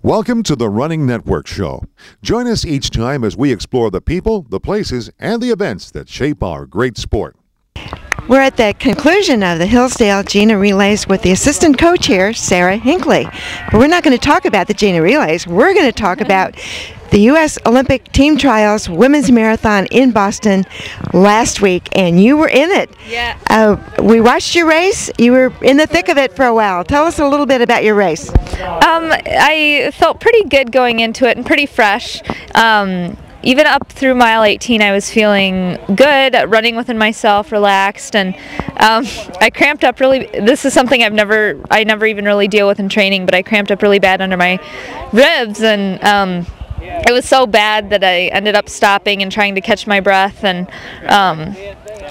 Welcome to the Running Network Show. Join us each time as we explore the people, the places, and the events that shape our great sport. We're at the conclusion of the Hillsdale Gina Relays with the assistant coach here, Sarah Hinckley. But we're not going to talk about the Gina Relays. We're going to talk about the U.S. Olympic Team Trials Women's Marathon in Boston last week, and you were in it. Yeah. We watched your race. You were in the thick of it for a while. Tell us a little bit about your race. I felt pretty good going into it and pretty fresh. Even up through mile 18, I was feeling good, running within myself, relaxed, and I cramped up really. This is something I never even really deal with in training, but I cramped up really bad under my ribs, and it was so bad that I ended up stopping and trying to catch my breath, and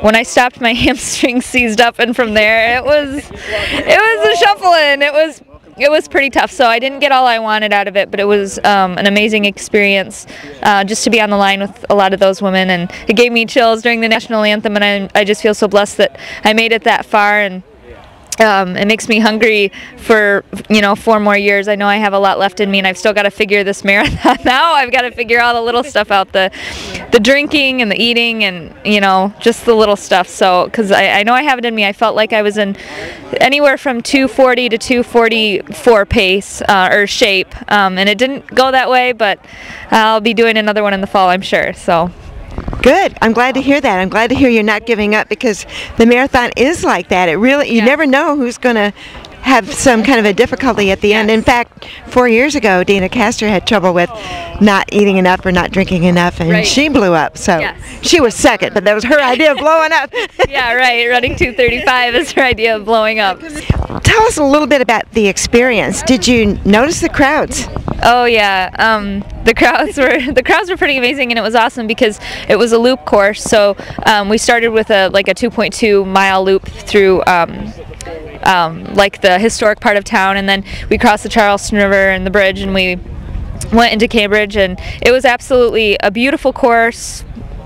when I stopped, my hamstrings seized up, and from there it was a shuffling. It was pretty tough, so I didn't get all I wanted out of it, but it was an amazing experience just to be on the line with a lot of those women, and it gave me chills during the national anthem, and I just feel so blessed that I made it that far, and it makes me hungry for 4 more years. I know I have a lot left in me, and I've still got to figure this marathon out. I've got to figure all the little stuff out, the drinking and the eating, and just the little stuff. So because I know I have it in me. I felt like I was in anywhere from 240 to 244 pace or shape, and it didn't go that way, but I'll be doing another one in the fall, I'm sure. So. Good. I'm glad to hear that. I'm glad to hear you're not giving up, because the marathon is like that. You never know who's going to have some kind of a difficulty at the end. In fact, 4 years ago, Dina Castor had trouble with not eating enough or not drinking enough, and she blew up. So she was second, but that was her idea of blowing up. Yeah, right. Running 2:35 is her idea of blowing up. Tell us a little bit about the experience. Did you notice the crowds? Oh yeah, the crowds were pretty amazing, and it was awesome because it was a loop course. So we started with a 2.2 mile loop through like the historic part of town, and then we crossed the Charleston River and the bridge, and we went into Cambridge, and it was absolutely a beautiful course.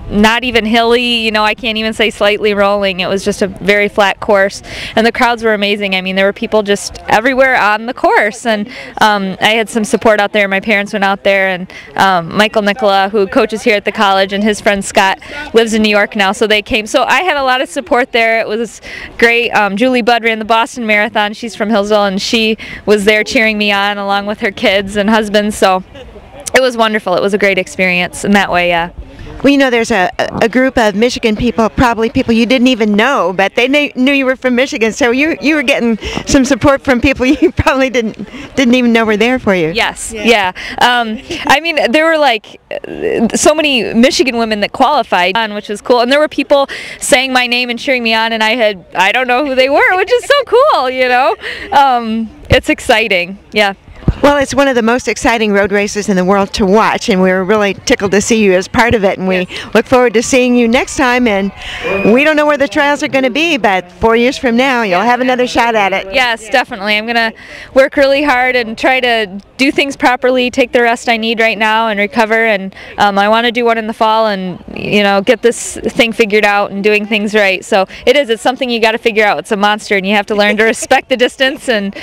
Not even hilly, I can't even say slightly rolling. It was just a very flat course, and the crowds were amazing. I mean, there were people just everywhere on the course, and I had some support out there. My parents went out there, and Michael Nicola, who coaches here at the college, and his friend Scott lives in New York now, so they came. So I had a lot of support there. It was great. Julie Budd ran the Boston Marathon. She's from Hillsdale, and she was there cheering me on along with her kids and husband, so it was wonderful. It was a great experience in that way, yeah. Well, there's a group of Michigan people, probably people you didn't even know, but they knew you were from Michigan, so you were getting some support from people you probably didn't even know were there for you. Yes, yeah. I mean, there were so many Michigan women that qualified, which was cool, and there were people saying my name and cheering me on, and I don't know who they were, which is so cool, It's exciting, yeah. Well, it's one of the most exciting road races in the world to watch, and we're really tickled to see you as part of it, and we look forward to seeing you next time. And we don't know where the trials are going to be, but 4 years from now, you'll have another shot at it. Yes, definitely. I'm going to work really hard and try to do things properly, take the rest I need right now, and recover. And I want to do one in the fall and, get this thing figured out and doing things right. So it's something you got to figure out. It's a monster, and you have to learn to respect the distance. And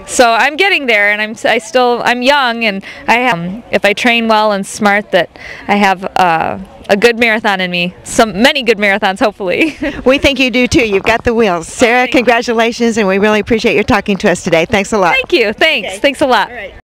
so I'm getting there. And I'm young, and if I train well and smart, that I have a good marathon in me. Many good marathons, hopefully. We think you do too. You've got the wheels. Sarah, congratulations, and we really appreciate your talking to us today. Thanks a lot. Thank you. Thanks. Okay. Thanks a lot. All right.